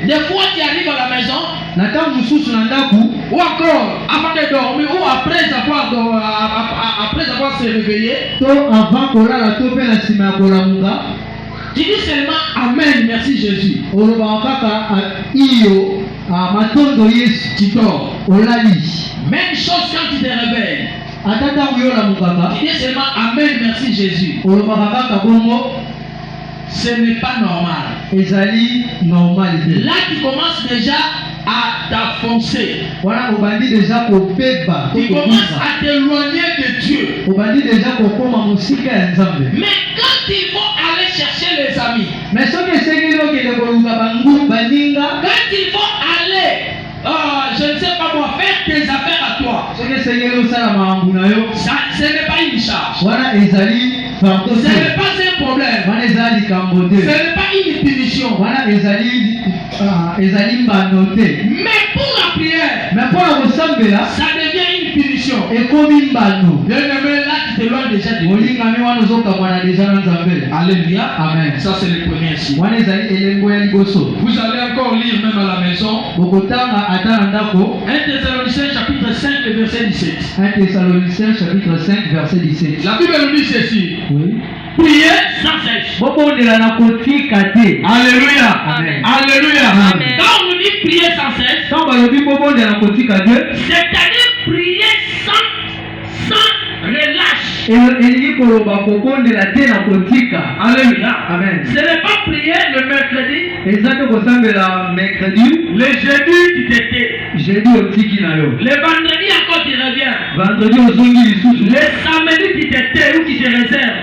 Des fois tu arrives à la maison, ou encore avant de dormir, ou après avoir se réveillé, tu dis seulement Amen, merci Jésus. Tu dors. Même chose quand tu te réveilles. Tu dis seulement Amen, merci Jésus. Ce n'est pas normal. Là tu commences déjà à t'enfoncer. Tu commences à t'éloigner de Dieu. Mais quand ils vont aller chercher les amis, quand ils vont aller, je ne sais pas moi, faire tes affaires à toi, ce n'est pas une charge. Ce n'est pas un problème. Ce n'est pas une punition. Mais pour la prière, ça devient une punition. Bien-aimé, là tu t'éloignes déjà de Dieu. Alléluia. Amen. Ça c'est le premier signe. Vous allez encore lire même à la maison. 1 Thessaloniciens chapitre 5 verset 17. 1 Thessaloniciens chapitre 5 verset 17. La Bible nous dit ceci. Oui. Priez sans cesse. Alléluia. Amen. Alléluia. Amen. Quand on nous dit prier sans cesse, c'est-à-dire prier sans relâche. Alléluia. Amen. Ce n'est pas prier le mercredi, le jeudi tu t'étais, le vendredi encore tu reviens, le samedi tu t'étais ou tu te réserves,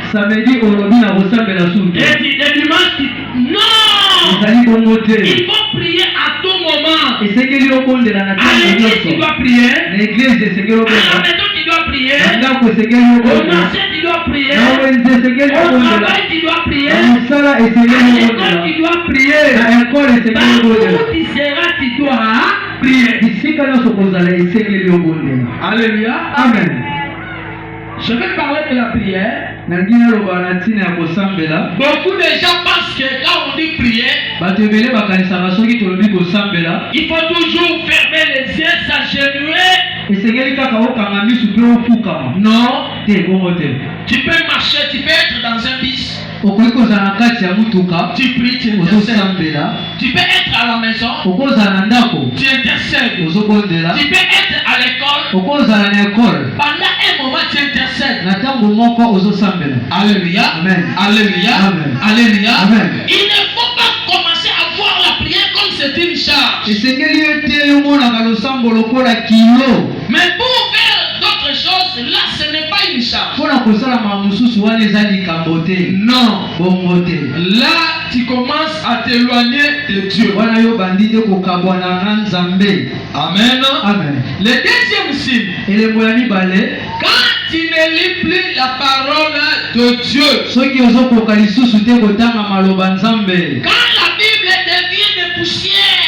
et le dimanche tu... Non, il faut prier à tout moment. À l'église tu dois prier, à la maison tu dois prier, au marché tu dois prier, au travail tu dois prier, à l'école tu dois prier, partout où tu seras tu dois prier. Alléluia. Amen. Je vais parler de la prière. Beaucoup de gens pensent que quand on dit prier, il faut toujours fermer les yeux, s'agenouiller. Non. Tu peux marcher, tu peux être dans un bus. Tu pries, tu intercèdes. Tu peux être à la maison. Tu intercèdes. Tu peux être à l'école. Pendant un moment, tu intercèdes. Alléluia. Amen. Alléluia. Amen. Alléluia. Amen. Il ne faut pas commencer à voir la prière comme c'est une charge. Mais pour faire d'autres choses, là ce n'est pas une charge. Non. Là tu commences à t'éloigner de Dieu. Amen. Amen. Le deuxième signe, quand tu ne lis plus la parole de Dieu, quand la Bible devient de poussière,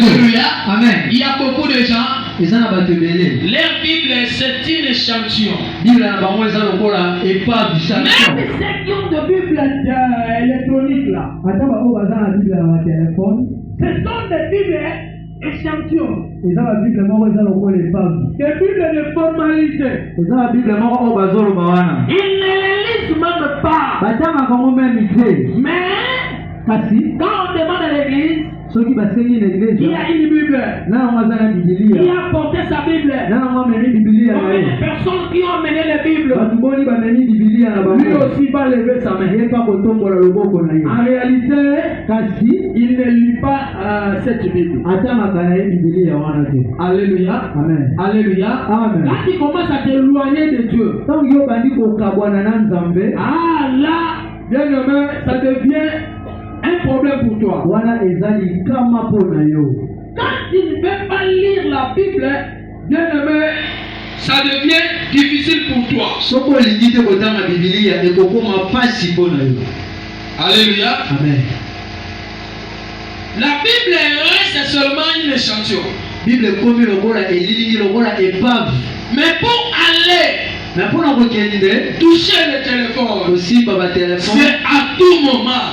Alléluia. Amen. Il y a beaucoup de gens, leur Bible c'est une échantillon. Même ceux qui ont de Bible électronique là, ce sont des Bibles échantillons. Des Bibles de formalité. Ils ne les lisent même pas. Mais quand on demande à l'église, il y a une Bible. Qui a porté sa Bible. Combien de personnes qui ont amené la Bible, lui aussi va lever sa main. En réalité, il ne lit pas cette Bible. Alléluia. Amen. Alléluia. Amen. Quand tu commences à t'éloigner de Dieu, là, bien aimé, ça devient un problème pour toi. Quand tu ne veux pas lire la Bible, bien aimé, ça devient difficile pour toi. Alléluia. Amen. La Bible reste seulement une échantillon. Mais pour aller toucher le téléphone, c'est masumu